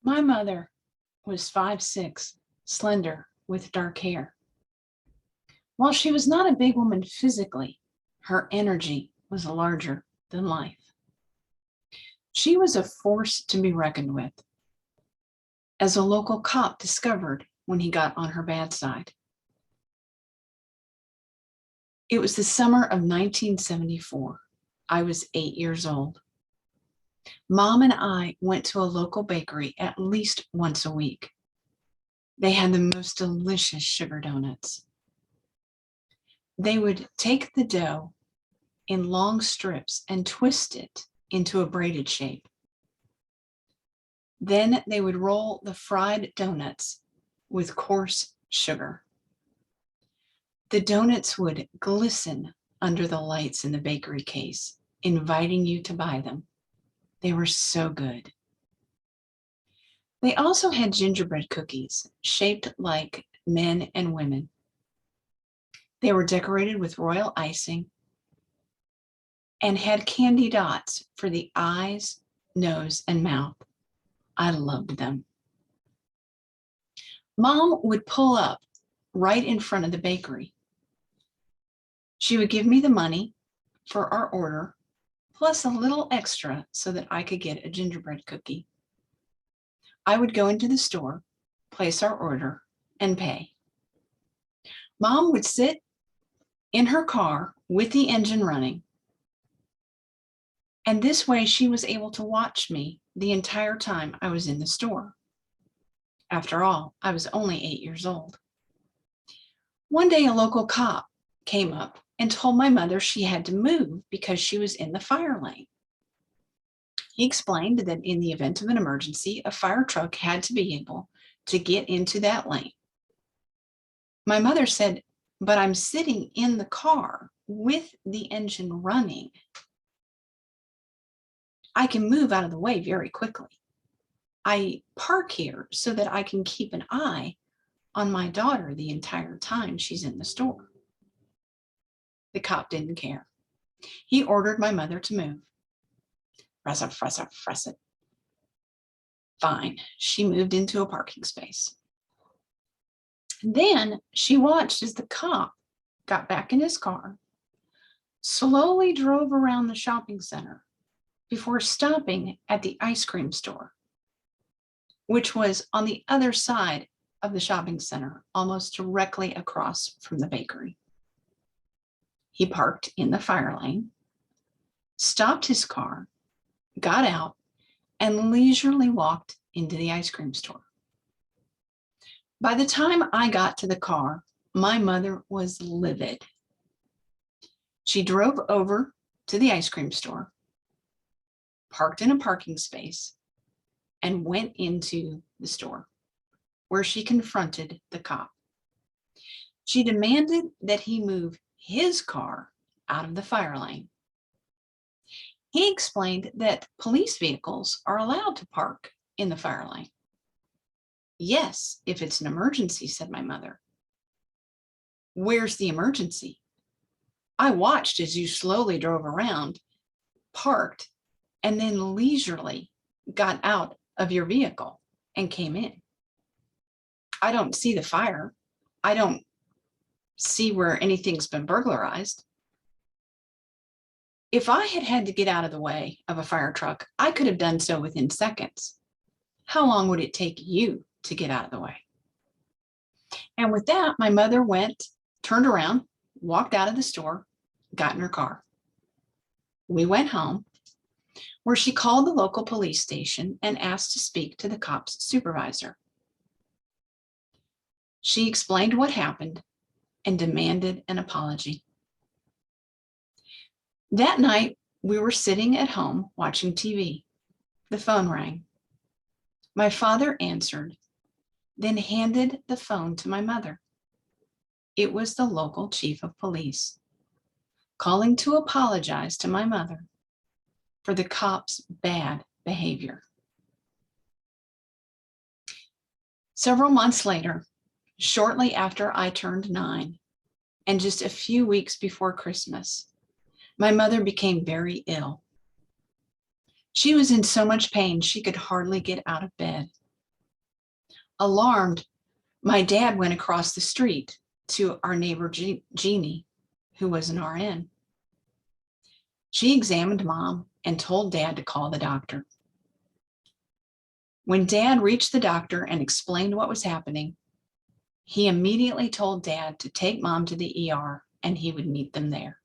My mother was 5'6", slender, with dark hair. While she was not a big woman physically, her energy was larger than life. She was a force to be reckoned with, as a local cop discovered when he got on her bad side. It was the summer of 1974. I was 8 years old. Mom and I went to a local bakery at least once a week. They had the most delicious sugar donuts. They would take the dough in long strips and twist it into a braided shape. Then they would roll the fried donuts with coarse sugar. The donuts would glisten under the lights in the bakery case, inviting you to buy them. They were so good. They also had gingerbread cookies shaped like men and women. They were decorated with royal icing and had candy dots for the eyes, nose, and mouth. I loved them. Mom would pull up right in front of the bakery. She would give me the money for our order, plus a little extra so that I could get a gingerbread cookie. I would go into the store, place our order, and pay. Mom would sit in her car with the engine running, and this way she was able to watch me the entire time I was in the store. After all, I was only 8 years old. One day, a local cop came up and told my mother she had to move because she was in the fire lane. He explained that in the event of an emergency, a fire truck had to be able to get into that lane. My mother said, "But I'm sitting in the car with the engine running. I can move out of the way very quickly. I park here so that I can keep an eye on my daughter the entire time she's in the store." The cop didn't care. He ordered my mother to move. Press it, press it, press it. Fine. She moved into a parking space. Then she watched as the cop got back in his car, slowly drove around the shopping center before stopping at the ice cream store, which was on the other side of the shopping center, almost directly across from the bakery. He parked in the fire lane, stopped his car, got out, and leisurely walked into the ice cream store. By the time I got to the car, my mother was livid. She drove over to the ice cream store, parked in a parking space, and went into the store, where she confronted the cop. She demanded that he move his car out of the fire lane. He explained that police vehicles are allowed to park in the fire lane. "Yes, if it's an emergency," said my mother. "Where's the emergency? I watched as you slowly drove around, parked, and then leisurely got out of your vehicle and came in. I don't see the fire. I don't see where anything's been burglarized. If I had had to get out of the way of a fire truck, I could have done so within seconds. How long would it take you to get out of the way?" And with that, my mother turned around, walked out of the store, got in her car. We went home, where she called the local police station and asked to speak to the cop's supervisor. She explained what happened and demanded an apology. That night, we were sitting at home watching TV. The phone rang. My father answered, then handed the phone to my mother. It was the local chief of police, calling to apologize to my mother for the cop's bad behavior. Several months later, shortly after I turned 9, and just a few weeks before Christmas, my mother became very ill. She was in so much pain she could hardly get out of bed. Alarmed, my dad went across the street to our neighbor Jeannie, who was an RN. She examined Mom and told Dad to call the doctor. When Dad reached the doctor and explained what was happening, he immediately told Dad to take Mom to the ER and he would meet them there.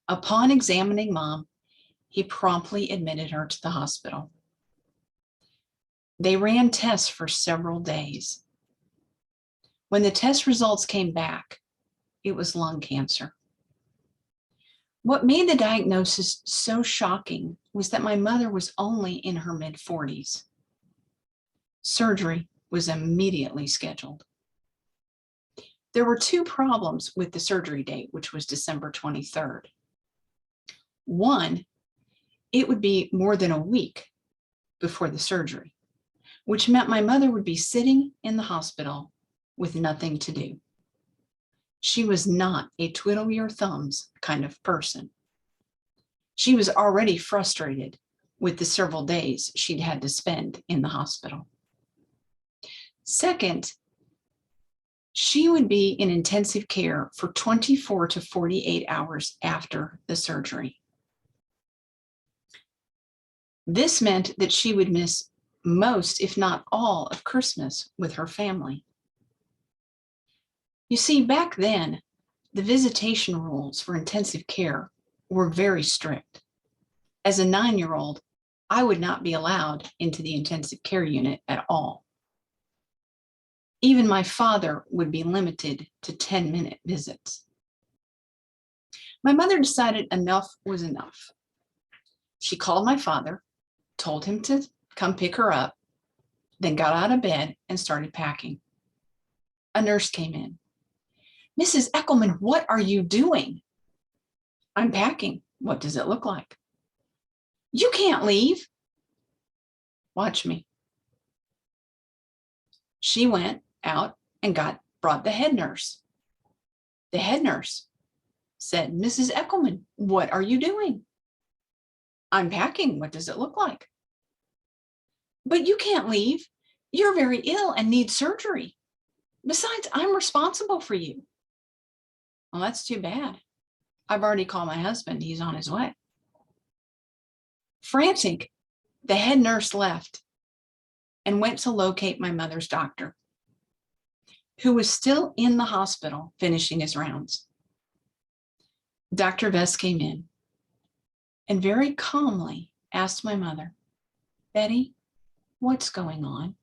Upon examining Mom, he promptly admitted her to the hospital. They ran tests for several days. When the test results came back, it was lung cancer. What made the diagnosis so shocking was that my mother was only in her mid-40s. Surgery was immediately scheduled. There were two problems with the surgery date, which was December 23rd. One, it would be more than a week before the surgery, which meant my mother would be sitting in the hospital with nothing to do. She was not a twiddle your thumbs kind of person. She was already frustrated with the several days she'd had to spend in the hospital. Second, she would be in intensive care for 24 to 48 hours after the surgery. This meant that she would miss most, if not all, of Christmas with her family. You see, back then, the visitation rules for intensive care were very strict. As a 9-year-old, I would not be allowed into the intensive care unit at all. Even my father would be limited to 10-minute visits. My mother decided enough was enough. She called my father, told him to come pick her up, then got out of bed and started packing. A nurse came in. "Mrs. Eckelman, what are you doing?" "I'm packing. What does it look like?" "You can't leave." "Watch me." She went out and brought the head nurse. The head nurse said, "Mrs. Eckelman, what are you doing?" "I'm packing. What does it look like?" "But you can't leave. You're very ill and need surgery. Besides, I'm responsible for you." "Well, that's too bad. I've already called my husband. He's on his way." Frantic, the head nurse left and went to locate my mother's doctor, who was still in the hospital finishing his rounds. Dr. Vest came in and very calmly asked my mother, "Betty, what's going on?"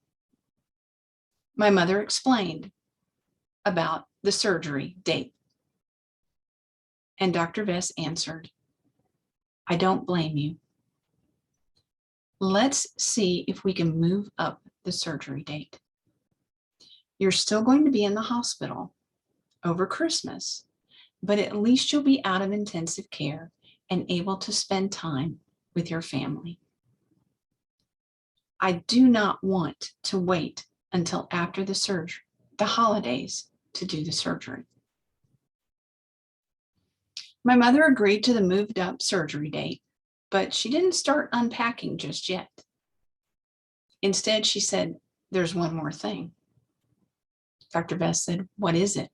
My mother explained about the surgery date. And Dr. Vest answered, "I don't blame you. Let's see if we can move up the surgery date. You're still going to be in the hospital over Christmas, but at least you'll be out of intensive care and able to spend time with your family. I do not want to wait until after the surgery, the holidays, to do the surgery." My mother agreed to the moved up surgery date, but she didn't start unpacking just yet. Instead, she said, "There's one more thing." Dr. Vest said, "What is it?"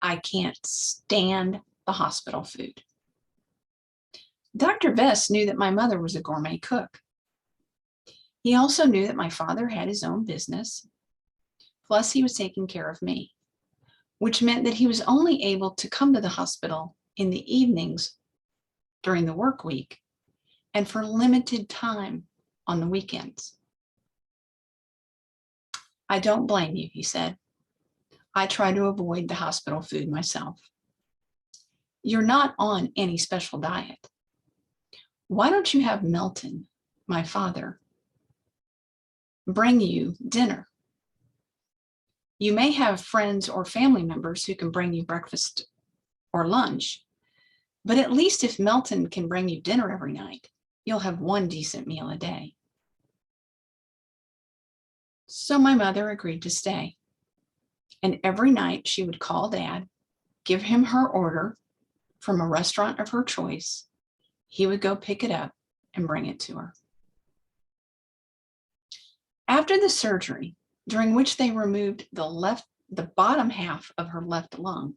"I can't stand the hospital food." Dr. Vest knew that my mother was a gourmet cook. He also knew that my father had his own business, plus he was taking care of me, which meant that he was only able to come to the hospital in the evenings during the work week and for limited time on the weekends. "I don't blame you," he said. "I try to avoid the hospital food myself. You're not on any special diet. Why don't you have Milton, my father, bring you dinner? You may have friends or family members who can bring you breakfast or lunch, but at least if Milton can bring you dinner every night, you'll have one decent meal a day." So my mother agreed to stay. And every night she would call Dad, give him her order from a restaurant of her choice. He would go pick it up and bring it to her. After the surgery, during which they removed the bottom half of her left lung,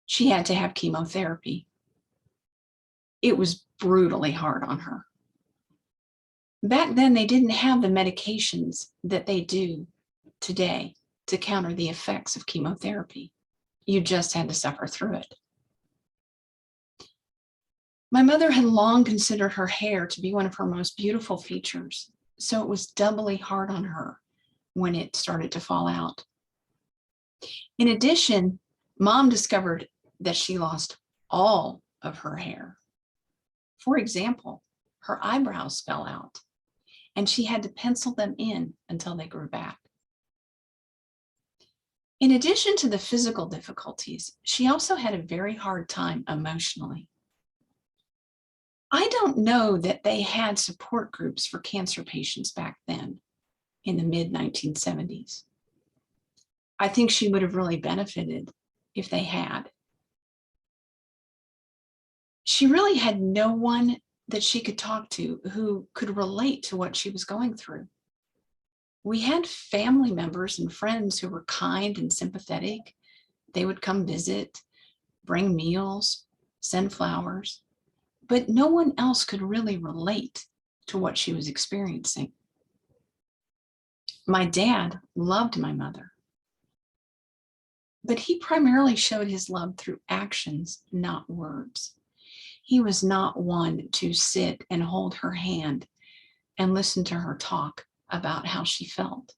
she had to have chemotherapy. It was brutally hard on her. Back then, they didn't have the medications that they do today to counter the effects of chemotherapy. You just had to suffer through it. My mother had long considered her hair to be one of her most beautiful features, so it was doubly hard on her when it started to fall out. In addition, Mom discovered that she lost all of her hair. For example, her eyebrows fell out, and she had to pencil them in until they grew back. In addition to the physical difficulties, she also had a very hard time emotionally. I don't know that they had support groups for cancer patients back then in the mid-1970s. I think she would have really benefited if they had. She really had no one that she could talk to who could relate to what she was going through. We had family members and friends who were kind and sympathetic. They would come visit, bring meals, send flowers, but no one else could really relate to what she was experiencing. My dad loved my mother, but he primarily showed his love through actions, not words. He was not one to sit and hold her hand and listen to her talk about how she felt.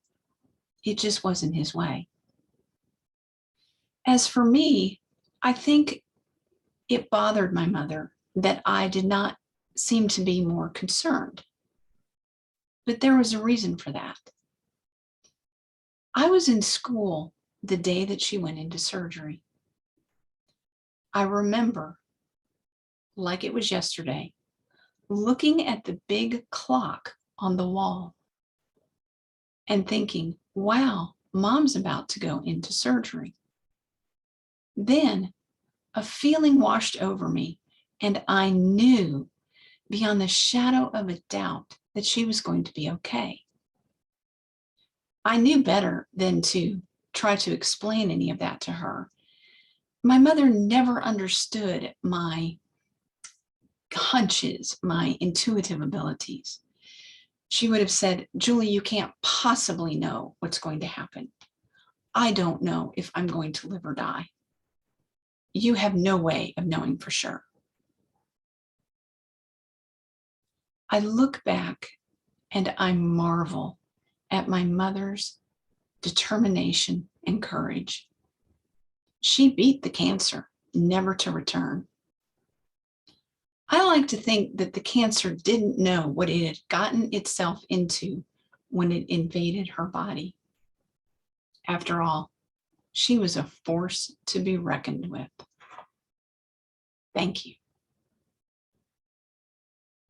It just wasn't his way. As for me, I think it bothered my mother that I did not seem to be more concerned. But there was a reason for that. I was in school the day that she went into surgery. I remember, like it was yesterday, looking at the big clock on the wall and thinking, wow, Mom's about to go into surgery. Then a feeling washed over me, and I knew beyond the shadow of a doubt that she was going to be okay. I knew better than to try to explain any of that to her. My mother never understood my hunches, my intuitive abilities. She would have said, Julie, you can't possibly know what's going to happen. I don't know if I'm going to live or die. You have no way of knowing for sure. I look back and I marvel at my mother's determination and courage. She beat the cancer, never to return. I like to think that the cancer didn't know what it had gotten itself into when it invaded her body. After all, she was a force to be reckoned with. Thank you.